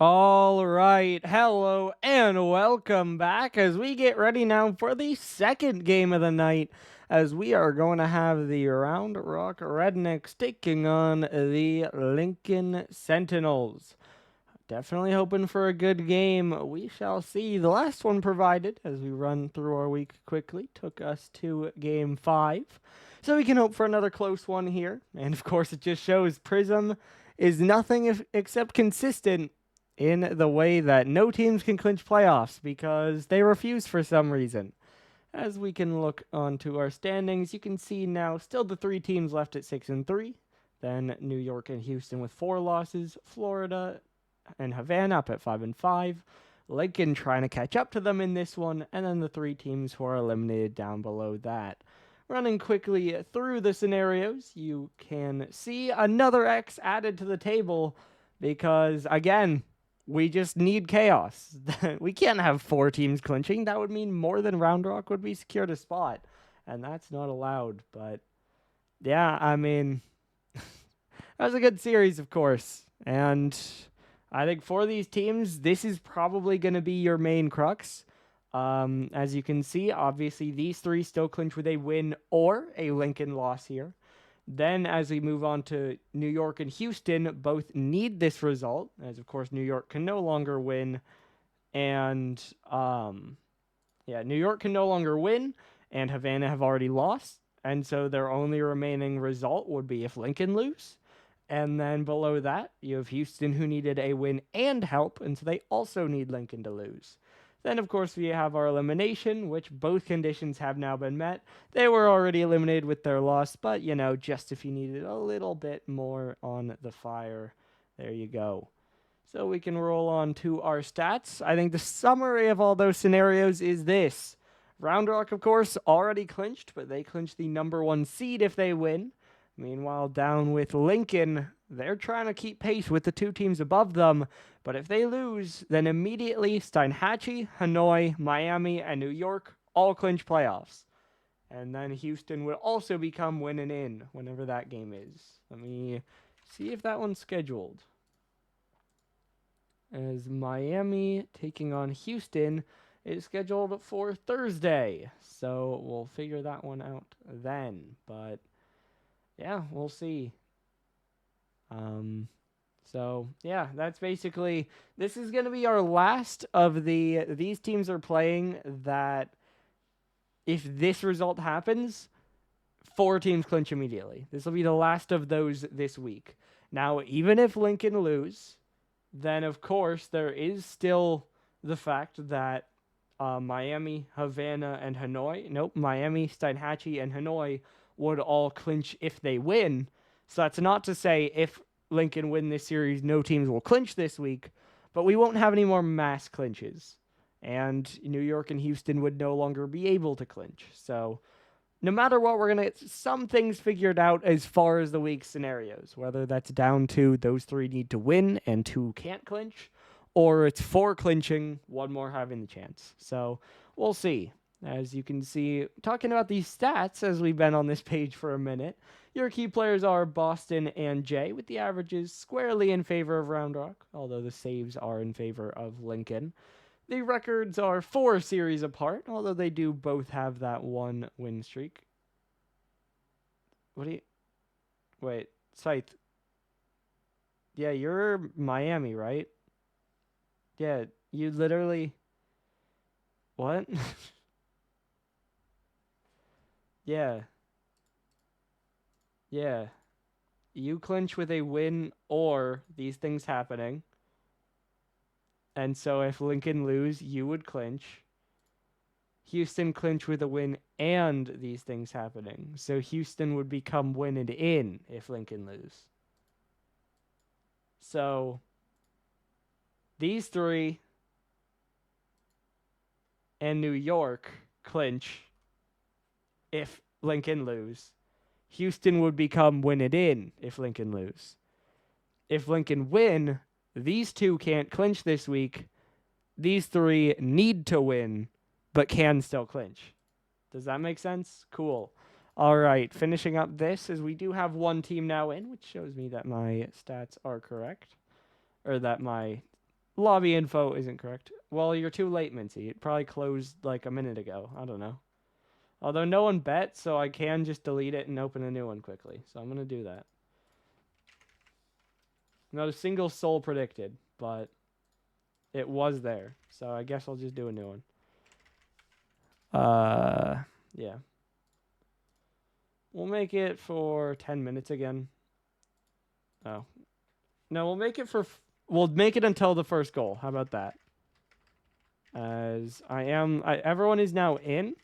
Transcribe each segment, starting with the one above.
All right, hello and welcome back as we get ready now for the second game of the night, as we are going to have the Round Rock Rednecks taking on the Lincoln Sentinels. Definitely hoping for a good game. We shall see. The last one provided, as we run through our week quickly, took us to game 5. So we can hope for another close one here. And of course, it just shows Prism is nothing except consistent in the way that no teams can clinch playoffs because they refuse for some reason. As we can look onto our standings, you can see now still the three teams left at 6 and 3. Then New York and Houston with 4 losses, Florida and Havana up at 5 and 5. Lincoln trying to catch up to them in this one, and then the three teams who are eliminated down below that. Running quickly through the scenarios, you can see another X added to the table because, again, we just need chaos. We can't have 4 teams clinching. That would mean more than Round Rock would be secured a spot, and that's not allowed. But yeah, I mean, that was a good series, of course, and I think for these teams, this is probably going to be your main crux. As you can see, obviously these three still clinch with a win or a Lincoln loss here. Then, as we move on to New York and Houston, both need this result, as of course New York can no longer win, and New York can no longer win, and Havana have already lost, and so their only remaining result would be if Lincoln lose. And then below that, you have Houston, who needed a win and help, and so they also need Lincoln to lose. Then, of course, we have our elimination, which both conditions have now been met. They were already eliminated with their loss, but, just if you needed a little bit more on the fire, there you go. So we can roll on to our stats. I think the summary of all those scenarios is this. Round Rock, of course, already clinched, but they clinch the number 1 seed if they win. Meanwhile, down with Lincoln, they're trying to keep pace with the 2 teams above them, but if they lose, then immediately Steinhatchee, Hanoi, Miami, and New York all clinch playoffs. And then Houston would also become winning in whenever that game is. Let me see if that one's scheduled. As Miami taking on Houston is scheduled for Thursday. So we'll figure that one out then. But yeah, we'll see. That's basically, this is going to be our last of these teams are playing that if this result happens, 4 teams clinch immediately. This will be the last of those this week. Now, even if Lincoln lose, then of course there is still the fact that Miami, Havana, and Miami, Steinhatchee, and Hanoi would all clinch if they win. So that's not to say if Lincoln win this series, no teams will clinch this week, but we won't have any more mass clinches. And New York and Houston would no longer be able to clinch. So no matter what, we're going to get some things figured out as far as the week scenarios, whether that's down to those 3 need to win and 2 can't clinch, or it's 4 clinching, 1 more having the chance. So we'll see. As you can see, talking about these stats as we've been on this page for a minute, your key players are Boston and Jay, with the averages squarely in favor of Round Rock, although the saves are in favor of Lincoln. The records are 4 series apart, although they do both have that 1 win streak. Wait, Scythe. Yeah, you're Miami, right? Yeah, you literally... What? Yeah. Yeah. You clinch with a win or these things happening. And so if Lincoln lose, you would clinch. Houston clinch with a win and these things happening. So Houston would become winning in if Lincoln lose. So these 3 and New York clinch if Lincoln lose. Houston would become win it in if Lincoln lose. If Lincoln win, these 2 can't clinch this week. These 3 need to win, but can still clinch. Does that make sense? Cool. All right, finishing up this is we do have 1 team now in, which shows me that my stats are correct. Or that my Lobby info isn't correct. Well, you're too late, Mincy. It probably closed like a minute ago. I don't know. Although no one bet, so I can just delete it and open a new one quickly. So I'm going to do that. Not a single soul predicted, but it was there. So I guess I'll just do a new one. Yeah. We'll make it for 10 minutes again. Oh. No, we'll make it for... We'll make it until the first goal. How about that? As everyone is now in,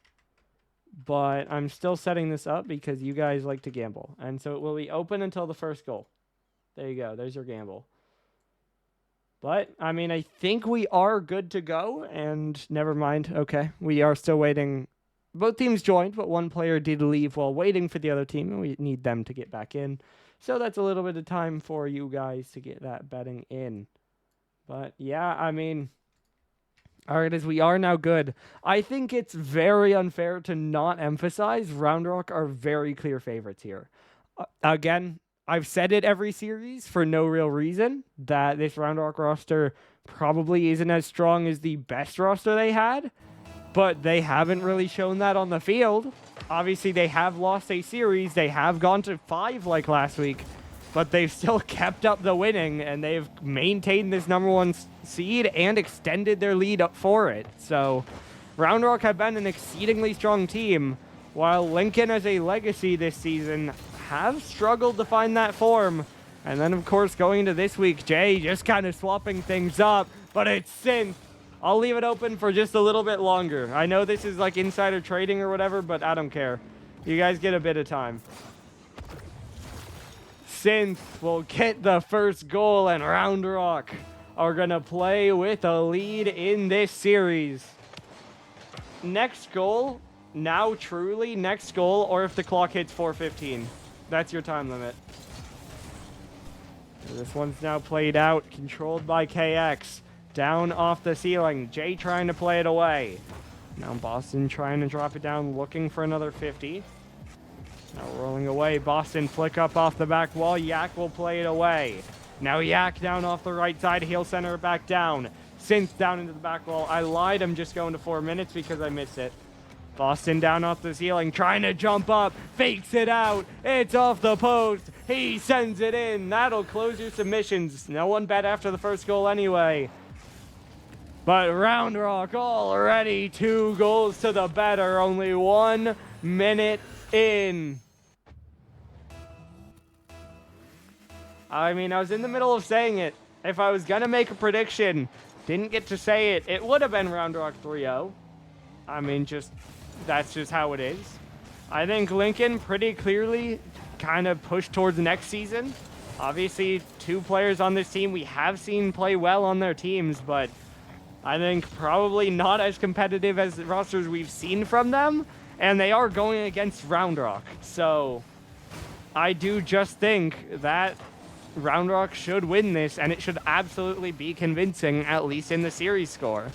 but I'm still setting this up because you guys like to gamble. And so it will be open until the first goal. There you go. There's your gamble. But, I mean, I think we are good to go. And never mind. Okay. We are still waiting. Both teams joined, but one player did leave while waiting for the other team. And we need them to get back in. So that's a little bit of time for you guys to get that betting in. But, yeah, I mean... All right, as we are now good. I think it's very unfair to not emphasize Round Rock are very clear favorites here. Again, I've said it every series for no real reason that this Round Rock roster probably isn't as strong as the best roster they had, but they haven't really shown that on the field. Obviously, they have lost a series. They have gone to 5 like last week, but they've still kept up the winning, and they've maintained this #1 seed and extended their lead up for it. So Round Rock have been an exceedingly strong team, while Lincoln as a legacy this season have struggled to find that form. And then, of course, going into this week, Jay just kind of swapping things up, but it's Synth. I'll leave it open for just a little bit longer. I know this is like insider trading or whatever, but I don't care. You guys get a bit of time. Synth will get the first goal, and Round Rock are going to play with a lead in this series. Next goal, now truly next goal, or if the clock hits 4:15. That's your time limit. This one's now played out, controlled by KX. Down off the ceiling, Jay trying to play it away. Now Boston trying to drop it down, looking for another 50. Now rolling away, Boston flick up off the back wall, Yak will play it away. Now Yak down off the right side, he'll center it back down. Synth down into the back wall. I lied, I'm just going to 4 minutes because I missed it. Boston down off the ceiling, trying to jump up, fakes it out, it's off the post, he sends it in. That'll close your submissions. No one bet after the first goal anyway. But Round Rock already 2 goals to the better, only 1 minute in. I mean, I was in the middle of saying it. If I was going to make a prediction, didn't get to say it, it would have been Round Rock 3-0. I mean, that's just how it is. I think Lincoln pretty clearly kind of pushed towards next season. Obviously, 2 players on this team we have seen play well on their teams, but I think probably not as competitive as the rosters we've seen from them. And they are going against Round Rock. So I do just think that Round Rock should win this, and it should absolutely be convincing, at least in the series score.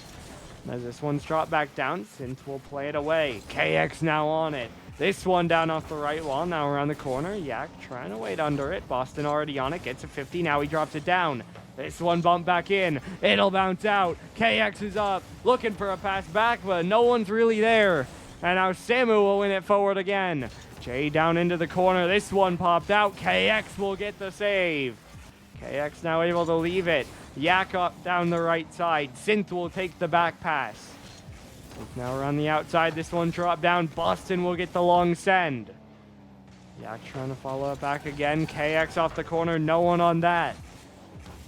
As this one's dropped back down, Synth will play it away. KX now on it. This one down off the right wall, now around the corner. Yak trying to wait under it. Boston already on it, gets a 50, now he drops it down. This one bumped back in. It'll bounce out. KX is up, looking for a pass back, but no one's really there. And now Samu will win it forward again. Jay down into the corner. This one popped out. KX will get the save. KX now able to leave it. Yak up down the right side. Synth will take the back pass. Now around the outside. This one dropped down. Boston will get the long send. Yak trying to follow it back again. KX off the corner. No one on that.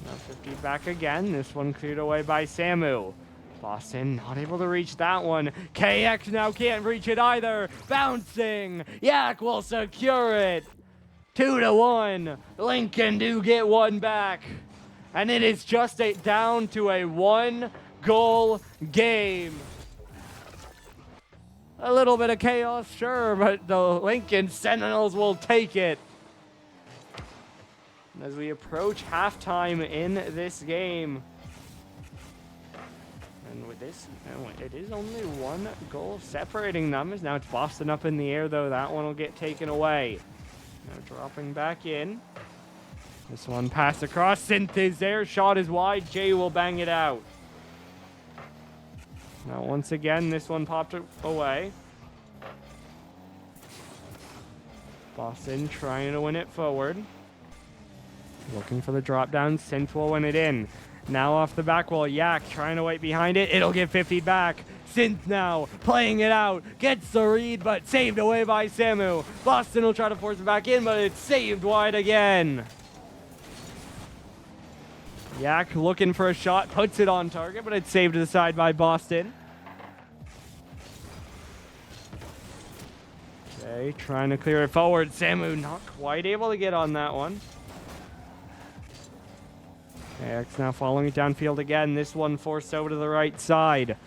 Now 50 back again. This one cleared away by Samu. Boston not able to reach that one. KX now can't reach it either. Bouncing. Yak will secure it. 2-1. Lincoln do get one back. And it is just down to a 1-goal game. A little bit of chaos, sure, but the Lincoln Sentinels will take it. As we approach halftime in this game. And with this, it is only 1 goal separating them. As now it's Boston up in the air, though. That one will get taken away. Now dropping back in. This one pass across. Synth is there. Shot is wide. Jay will bang it out. Now, once again, this one popped away. Boston trying to win it forward. Looking for the drop down. Synth will win it in. Now off the back wall. Yak trying to wait behind it. It'll get 50 back. Synth now playing it out. Gets the read, but saved away by Samu. Boston will try to force it back in, but it's saved wide again. Yak looking for a shot. Puts it on target, but it's saved to the side by Boston. Okay, trying to clear it forward. Samu not quite able to get on that one. KX now following it downfield again. This one forced over to the right side.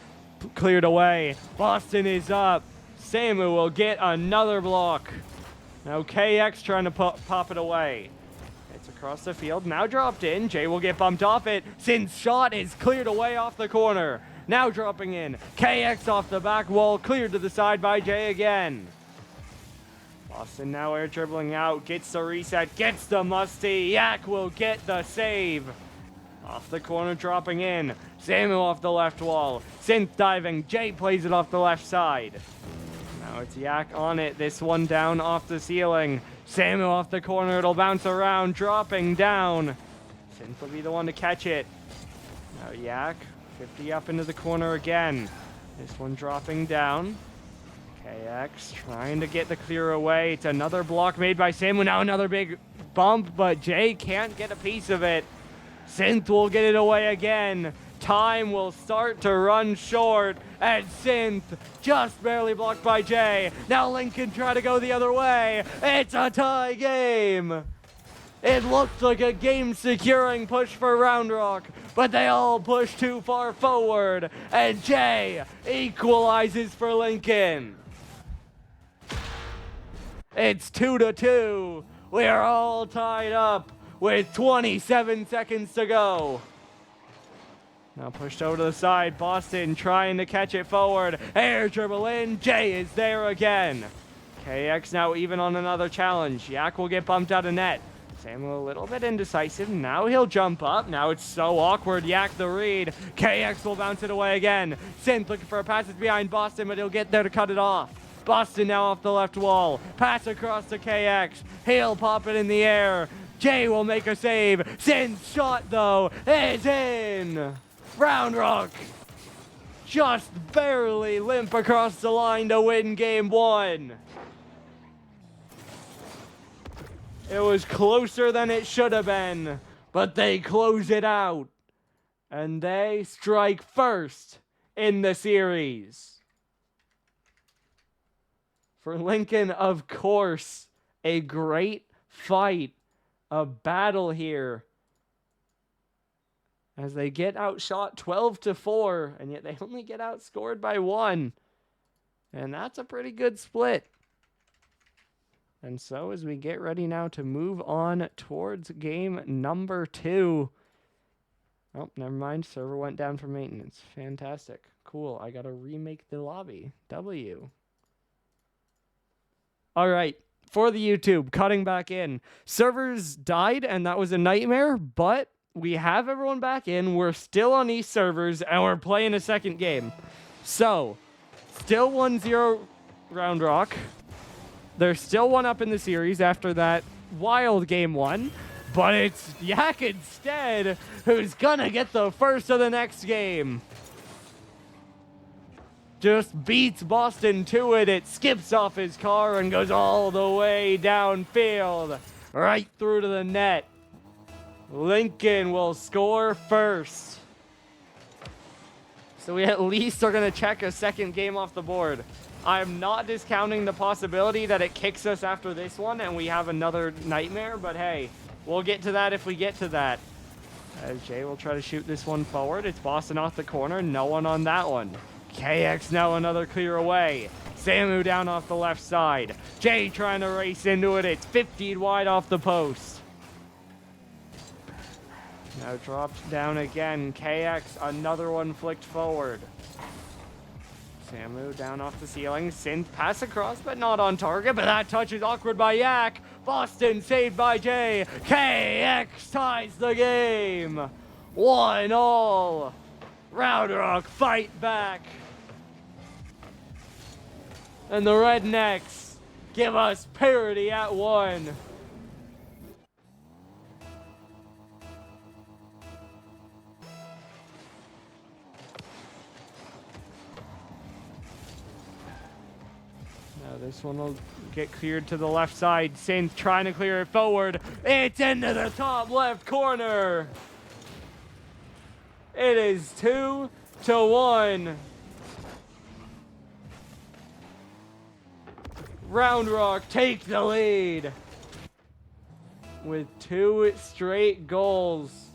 Cleared away. Boston is up. Samu will get another block. Now KX trying to pop it away. It's across the field. Now dropped in. Jay will get bumped off it. Sin's shot is cleared away off the corner. Now dropping in. KX off the back wall. Cleared to the side by Jay again. Boston now air dribbling out. Gets the reset. Gets the musty. Yak will get the save. Off the corner, dropping in. Samu off the left wall. Synth diving. Jay plays it off the left side. Now it's Yak on it. This one down off the ceiling. Samu off the corner. It'll bounce around, dropping down. Synth will be the one to catch it. Now Yak, 50 up into the corner again. This one dropping down. KX trying to get the clear away. It's another block made by Samu. Now another big bump, but Jay can't get a piece of it. Synth will get it away again. Time will start to run short, and Synth just barely blocked by Jay. Now Lincoln try to go the other way. It's a tie game. It looked like a game-securing push for Round Rock, but they all push too far forward, and Jay equalizes for Lincoln. It's 2-2. We are all tied up with 27 seconds to go. Now pushed over to the side. Boston trying to catch it forward. Air dribble in. Jay is there again. KX now even on another challenge. Yak will get bumped out of net. Samuel a little bit indecisive. Now he'll jump up. Now it's so awkward. Yak the read. KX will bounce it away again. Synth looking for a pass behind Boston, but he'll get there to cut it off. Boston now off the left wall. Pass across to KX. He'll pop it in the air. Jay will make a save. Synth's shot, though, is in. Round Rock just barely limp across the line to win game one. It was closer than it should have been, but they close it out. And they strike first in the series. For Lincoln, of course, a great fight. A battle here as they get outshot 12-4, and yet they only get outscored by 1. And that's a pretty good split. And so as we get ready now to move on towards game number 2. Oh, never mind. Server went down for maintenance. Fantastic. Cool. I got to remake the lobby. W. All right. For the YouTube, cutting back in. Servers died, and that was a nightmare, but we have everyone back in. We're still on these servers, and we're playing a second game. So, still 1-0 Round Rock. They're still 1 up in the series after that wild game 1, but it's Yak instead who's gonna get the first of the next game. Just beats Boston to it. It skips off his car and goes all the way downfield, right through to the net. Lincoln will score first. So we at least are going to check a second game off the board. I'm not discounting the possibility that it kicks us after this one and we have another nightmare, but hey, we'll get to that if we get to that. As Jay will try to shoot this one forward. It's Boston off the corner. No one on that one. KX now another clear away. Samu down off the left side. Jay trying to race into it. It's 50 wide off the post. Now dropped down again. KX, another one flicked forward. Samu down off the ceiling. Synth pass across, but not on target. But that touch is awkward by Yak. Boston saved by Jay. KX ties the game. 1-all. Round Rock fight back. And the Rednecks give us parity at 1. This one will get cleared to the left side. Synth trying to clear it forward. It's into the top left corner. It is 2-1. Round Rock take the lead with 2 straight goals.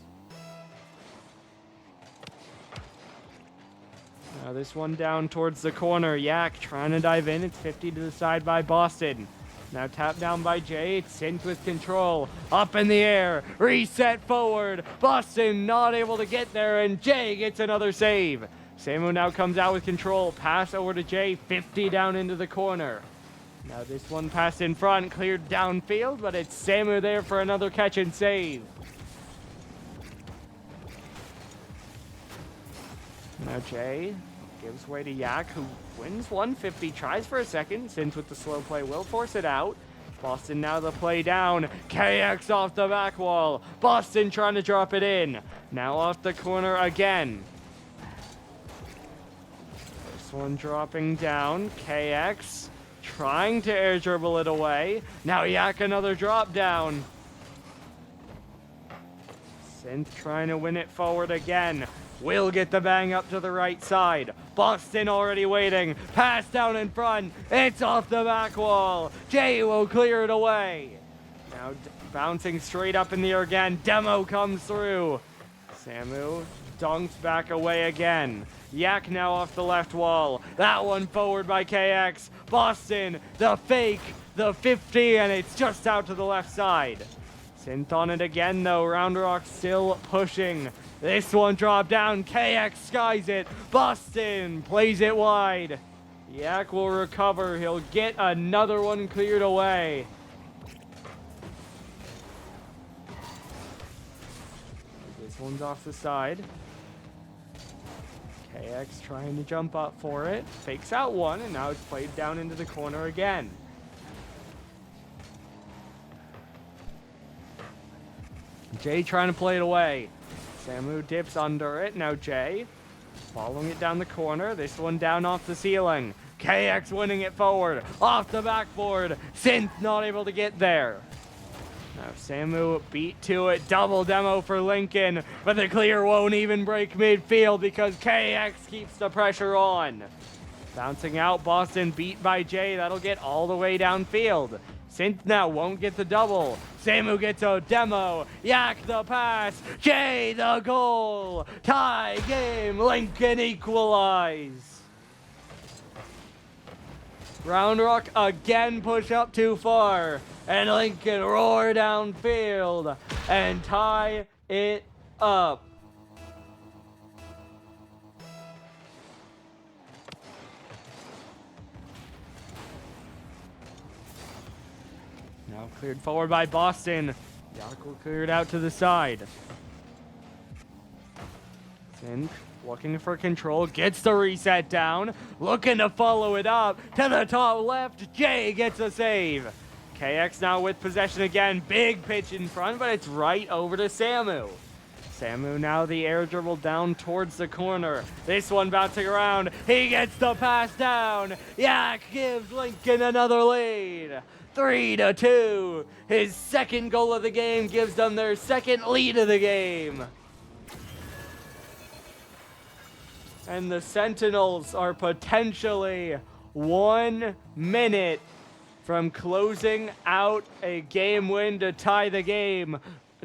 Now this one down towards the corner. Yak trying to dive in. It's 50 to the side by Boston. Now tapped down by Jay. It's Synth with control. Up in the air. Reset forward. Boston not able to get there, and Jay gets another save. Samu now comes out with control. Pass over to Jay. 50 down into the corner. Now this one passed in front. Cleared downfield, but it's Samu there for another catch and save. Now Jay gives way to Yak, who wins 150, tries for a second. Synth with the slow play will force it out. Boston now the play down. KX off the back wall. Boston trying to drop it in. Now off the corner again. This one dropping down. KX trying to air dribble it away. Now Yak another drop down. Synth trying to win it forward again. Will get the bang up to the right side. Boston already waiting. Pass down in front. It's off the back wall. Jay will clear it away. Now bouncing straight up in the air again. Demo comes through. Samu dunks back away again. Yak now off the left wall. That one forward by KX. Boston, the fake, the 50, and it's just out to the left side. Synth on it again though. Round Rock still pushing. This one dropped down. KX skies it. Boston plays it wide. Yak will recover. He'll get another one cleared away. This one's off the side. KX trying to jump up for it. Fakes out one, and now it's played down into the corner again. Jay trying to play it away. Samu dips under it. Now Jay following it down the corner. This one down off the ceiling. KX winning it forward. Off the backboard. Synth not able to get there. Now Samu beat to it. Double demo for Lincoln. But the clear won't even break midfield because KX keeps the pressure on. Bouncing out. Boston beat by Jay. That'll get all the way downfield. Synth now won't get the double. Samu gets a demo. Yak the pass. Jay the goal. Tie game. Lincoln equalize. Round Rock again push up too far. And Lincoln roar downfield and tie it up. Now cleared forward by Boston. Yak will clear it out to the side. Synth looking for control, gets the reset down, looking to follow it up to the top left. Jay gets a save. KX now with possession again. Big pitch in front, but it's right over to Samu. Samu now the air dribble down towards the corner. This one bouncing around. He gets the pass down. Yak gives Lincoln another lead. 3-2. His second goal of the game gives them their second lead of the game. And the Sentinels are potentially 1 minute from closing out a game win to tie the game.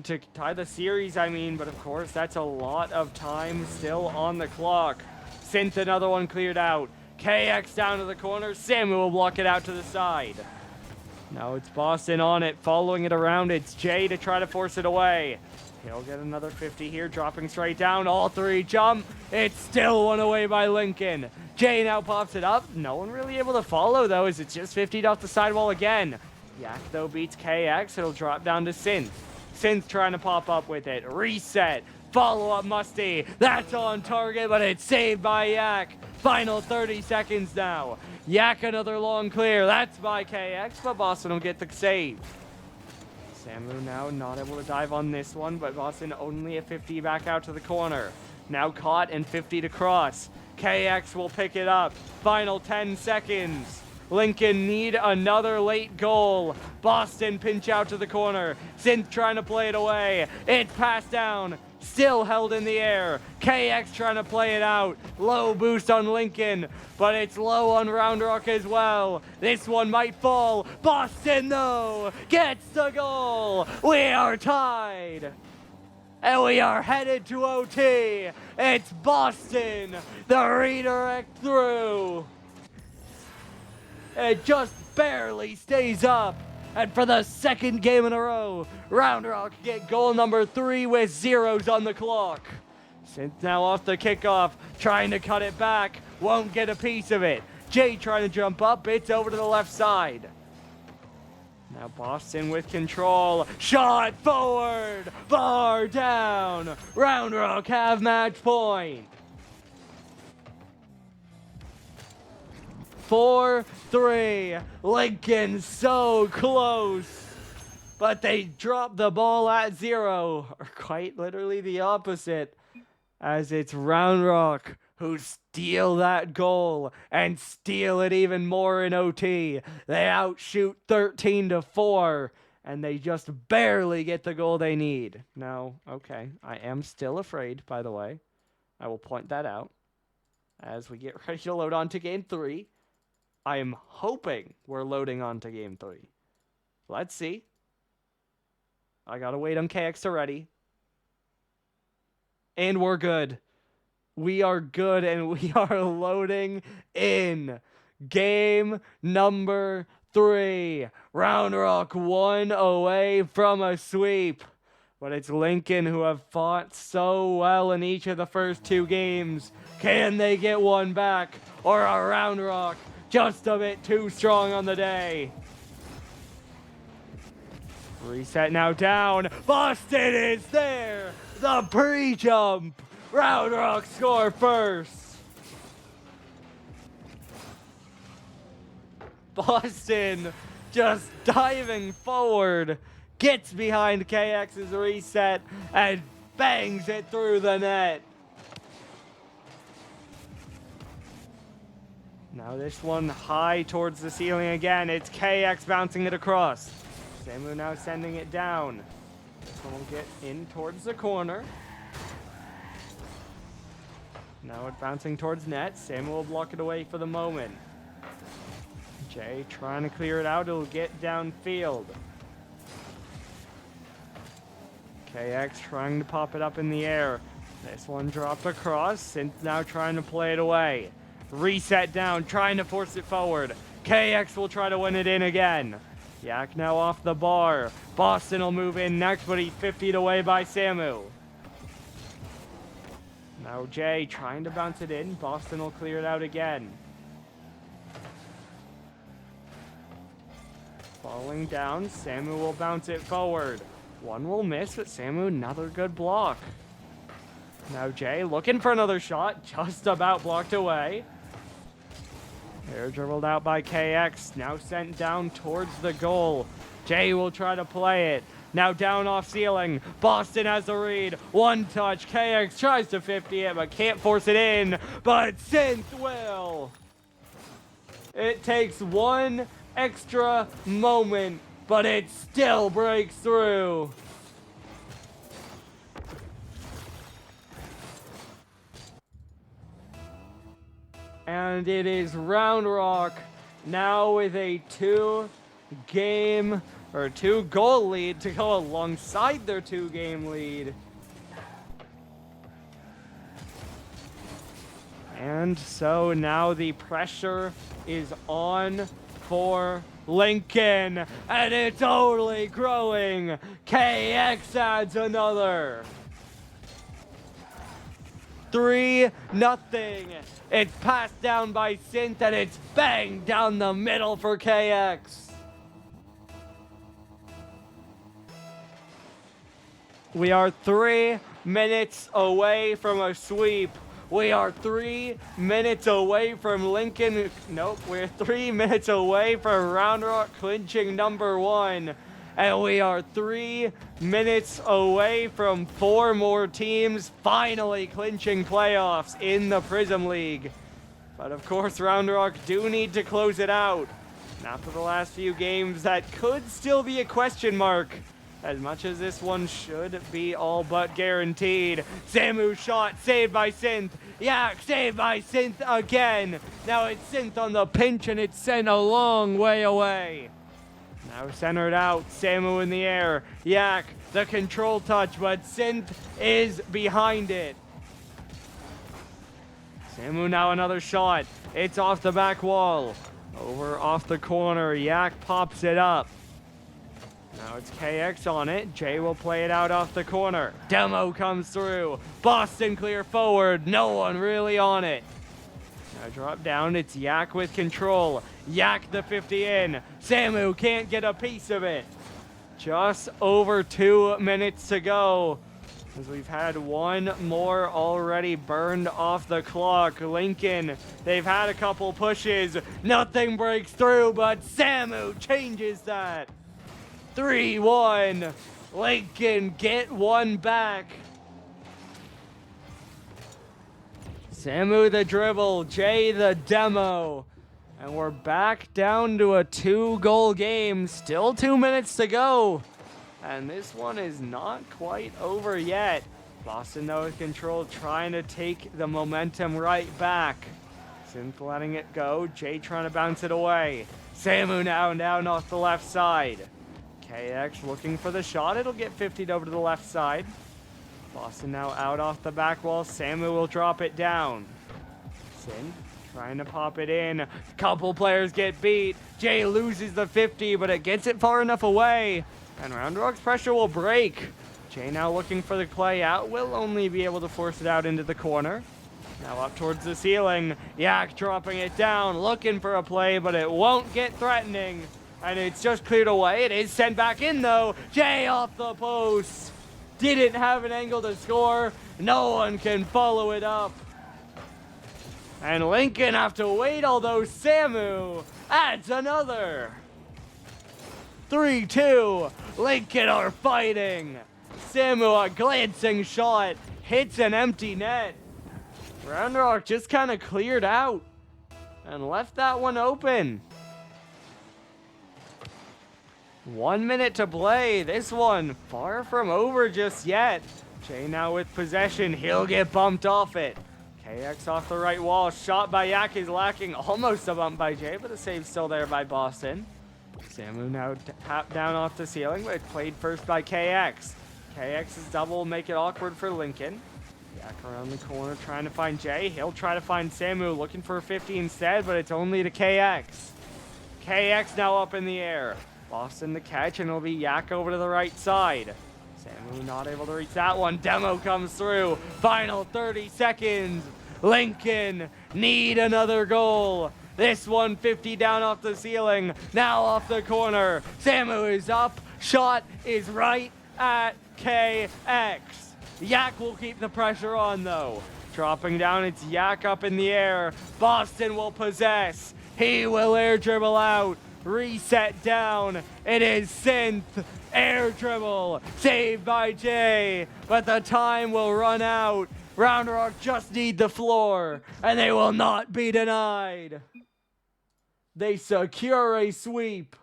To tie the series, I mean, but of course, that's a lot of time still on the clock. Synth another one cleared out. KX down to the corner. Samu will block it out to the side. Now it's Boston on it, following it around. It's Jay to try to force it away. He'll get another 50 here, dropping straight down. All three jump. It's still one away by Lincoln. Jay now pops it up. No one really able to follow, though, as it's just 50'd off the sidewall again. Yak, though, beats KX. It'll drop down to Synth. Synth trying to pop up with it. Reset. Follow-up Musty. That's on target, but it's saved by Yak. Final 30 seconds now. Yak, another long clear. That's by KX, but Boston will get the save. Samu now not able to dive on this one, but Boston only a 50 back out to the corner. Now caught and 50 to cross. KX will pick it up. Final 10 seconds. Lincoln need another late goal. Boston pinch out to the corner. Synth trying to play it away. It's passed down. Still held in the air. KX trying to play it out. Low boost on Lincoln, but it's low on Round Rock as well. This one might fall. Boston, though, gets the goal. We are tied. And we are headed to OT. It's Boston. The redirect through. It just barely stays up. And for the second game in a row, Round Rock get goal number 3 with zeros on the clock. Synth now off the kickoff, trying to cut it back. Won't get a piece of it. Jay trying to jump up. It's over to the left side. Now Boston with control. Shot forward. Bar down. Round Rock have match point. 4-3. Lincoln so close. But they drop the ball at 0. Or quite literally the opposite. As it's Round Rock who steal that goal and steal it even more in OT. They outshoot 13-4. And they just barely get the goal they need. No, okay. I am still afraid, by the way. I will point that out. As we get ready to load on to Game 3. I am hoping we're loading on to Game 3. Let's see. I gotta wait on KX to ready. And we're good. We are good, and we are loading in. Game number 3. Round Rock 1 away from a sweep. But it's Lincoln who have fought so well in each of the first 2 games. Can they get one back? Or are Round Rock just a bit too strong on the day? Reset now down. Boston is there. The pre-jump. Round Rock score first. Boston just diving forward. Gets behind KX's reset and bangs it through the net. Now this one high towards the ceiling again. It's KX bouncing it across. Samu now sending it down. This one will get in towards the corner. Now it's bouncing towards net. Samu will block it away for the moment. Jay trying to clear it out. It'll get downfield. KX trying to pop it up in the air. This one dropped across. Synth now trying to play it away. Reset down, trying to force it forward. KX will try to win it in again. Yak now off the bar. Boston will move in next, but he's 50'd away by Samu. Now Jay trying to bounce it in. Boston will clear it out again. Falling down, Samu will bounce it forward. One will miss, but Samu, another good block. Now Jay looking for another shot, just about blocked away. Air dribbled out by KX, now sent down towards the goal. Jay will try to play it. Now down off ceiling. Boston has the read. One touch. KX tries to 50 it, but can't force it in. But Synth will. It takes one extra moment, but it still breaks through. And it is Round Rock now with a 2-goal lead to go alongside their 2-game lead. And so now the pressure is on for Lincoln, and it's only growing. KX adds another. 3-0. It's passed down by Synth, and it's banged down the middle for KX. We are 3 minutes away from a sweep. We are 3 minutes away from Lincoln. Nope, we're 3 minutes away from Round Rock clinching #1. And we are 3 minutes away from 4 more teams finally clinching playoffs in the Prism League. But of course, Round Rock do need to close it out. And after the last few games, that could still be a question mark. As much as this one should be all but guaranteed. Samu shot saved by Synth. Yak saved by Synth again. Now it's Synth on the pinch and it's sent a long way away. Now centered out, Samu in the air. Yak, the control touch, but Synth is behind it. Samu now another shot. It's off the back wall. Over off the corner, Yak pops it up. Now it's KX on it. Jay will play it out off the corner. Demo comes through. Boston clear forward. No one really on it. Now drop down. It's Yak with control. Yak the 50 in. Samu can't get a piece of it. Just over 2 minutes to go. As we've had one more already burned off the clock. Lincoln, they've had a couple pushes. Nothing breaks through, but Samu changes that. 3-1. Lincoln get one back. Samu the dribble, Jay the demo. And we're back down to a 2-goal game. Still 2 minutes to go. And this one is not quite over yet. Boston, though, with control, trying to take the momentum right back. Synth letting it go. Jay trying to bounce it away. Samu now down off the left side. KX looking for the shot. It'll get 50'd over to the left side. Boston now out off the back wall. Samu will drop it down. Synth trying to pop it in. Couple players get beat. Jay loses the 50, but it gets it far enough away. And Round Rock's pressure will break. Jay now looking for the play out. Will only be able to force it out into the corner. Now up towards the ceiling. Yak dropping it down. Looking for a play, but it won't get threatening. And it's just cleared away. It is sent back in, though. Jay off the post. Didn't have an angle to score. No one can follow it up. And Lincoln have to wait, although Samu adds another. 3-2. Lincoln are fighting. Samu, a glancing shot. Hits an empty net. Round Rock just kind of cleared out and left that one open. 1 minute to play. This one far from over just yet. Jay now with possession. He'll get bumped off it. KX off the right wall. Shot by Yak is lacking. Almost a bump by Jay, but the save's still there by Boston. Samu now tapped down off the ceiling, but it's played first by KX. KX's double will make it awkward for Lincoln. Yak around the corner trying to find Jay. He'll try to find Samu, looking for a 50 instead, but it's only to KX. KX now up in the air. Boston the catch, and it'll be Yak over to the right side. Samu not able to reach that one. Demo comes through. Final 30 seconds. Lincoln need another goal. This one 50 down off the ceiling. Now off the corner. Samu is up. Shot is right at KX. Yak will keep the pressure on, though. Dropping down, it's Yak up in the air. Boston will possess. He will air dribble out. Reset down. It is Synth. Air dribble. Saved by Jay. But the time will run out. Round Rock just need the floor. And they will not be denied. They secure a sweep.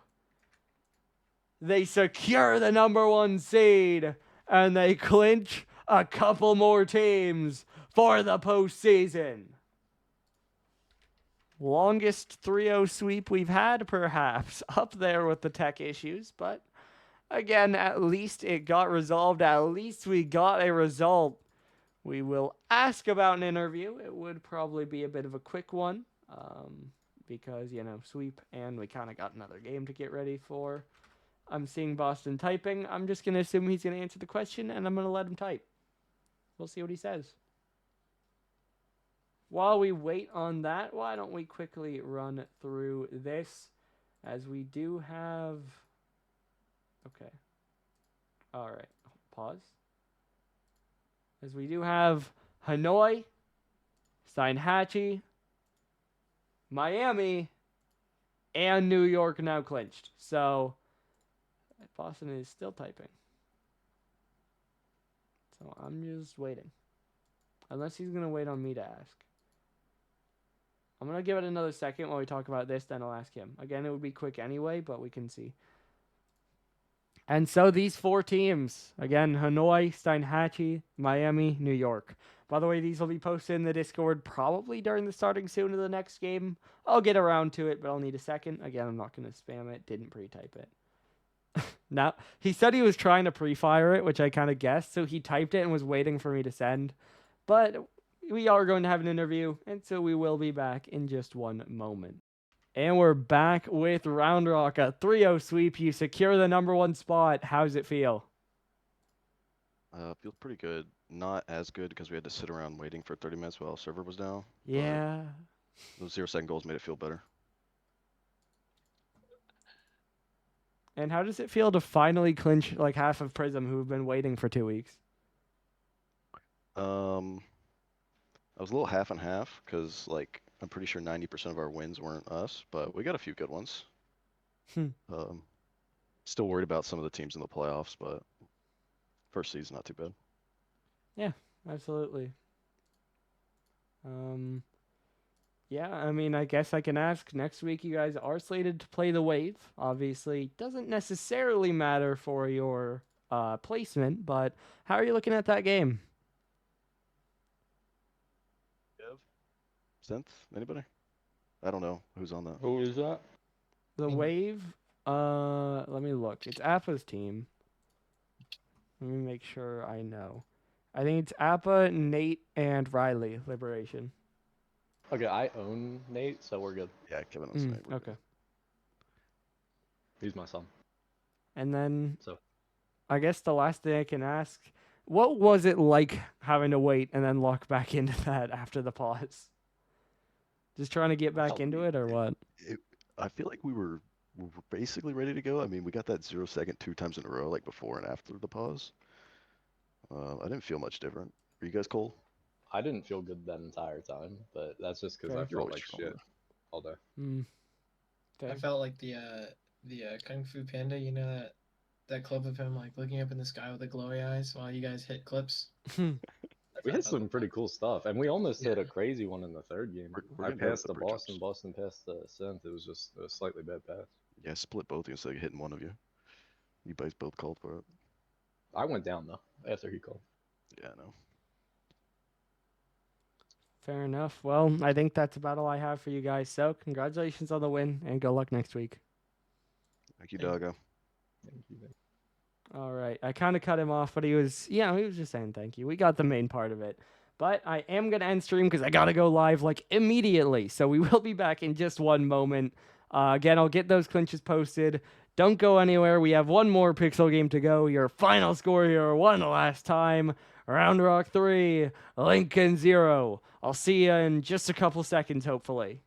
They secure the #1 seed. And they clinch a couple more teams for the postseason. Longest 3-0 sweep we've had, perhaps. Up there with the tech issues, but again, at least it got resolved. At least we got a result. We will ask about an interview. It would probably be a bit of a quick one because, you know, sweep, and we kind of got another game to get ready for. I'm seeing Boston typing. I'm just going to assume he's going to answer the question, and I'm going to let him type. We'll see what he says. while we wait on that, why don't we quickly run through this as we do have. Okay. All right. Pause. As we do have Hanoi, Steinhatchee, Miami, and New York now clinched. So Boston is still typing. So I'm just waiting. Unless he's going to wait on me to ask. I'm going to give it another second while we talk about this, then I'll ask him. Again, it would be quick anyway, but we can see. And so these 4 teams, again, Hanoi, Steinhatchee, Miami, New York. By the way, these will be posted in the Discord probably during the starting soon of the next game. I'll get around to it, but I'll need a second. Again, I'm not going to spam it. Didn't pre-type it. Now, he said he was trying to pre-fire it, which I kind of guessed. So he typed it and was waiting for me to send. But we are going to have an interview, and so we will be back in just one moment. And we're back with Round Rock, a 3-0 sweep. You secure the #1 spot. How's it feel? Feels pretty good. Not as good because we had to sit around waiting for 30 minutes while server was down. Yeah. Those 0-second goals made it feel better. And how does it feel to finally clinch like half of Prism, who've been waiting for 2 weeks? I was a little half and half because like I'm pretty sure 90% of our wins weren't us, but we got a few good ones. Still worried about some of the teams in the playoffs, but first season not too bad. Yeah, absolutely. Yeah, I mean, I guess I can ask. Next week, you guys are slated to play the Wave. Obviously, doesn't necessarily matter for your placement, but how are you looking at that game? Synth? Anybody? I don't know who's on that. Who is that? The Wave. Let me look. It's Appa's team. Let me make sure I know. I think it's Appa, Nate, and Riley. Liberation. Okay, I own Nate, so we're good. Yeah, Kevin owns Nate. Okay. He's my son. And then, So I guess the last thing I can ask, what was it like having to wait and then lock back into that after the pause? Just trying to get back into it, or what? I feel like we were basically ready to go. I mean, we got that 0-second 2 times in a row, like before and after the pause. I didn't feel much different. Were you guys cold? I didn't feel good that entire time, but that's just because Okay. I You're felt always like stronger. shit all day. Okay. I felt like the Kung Fu Panda, you know that clip of him like looking up in the sky with the glowy eyes while you guys hit clips. We hit some pretty cool stuff, and we almost hit a crazy one in the third game. We're I getting better passed with the the Boston, pre-trips. Boston passed the Synth. It was just a slightly bad pass. Yeah, split both of you instead of hitting one of you. You guys both called for it. I went down though after he called. Yeah, I know. Fair enough. Well, I think that's about all I have for you guys. So, congratulations on the win, and good luck next week. Thank you, Doggo. Thank you. All right. I kind of cut him off, but he was just saying thank you. We got the main part of it. But I am going to end stream because I got to go live like immediately. So we will be back in just one moment. Again, I'll get those clinches posted. Don't go anywhere. We have one more Pixel game to go. Your final score here, one last time. Round Rock 3, Lincoln 0. I'll see you in just a couple seconds, hopefully.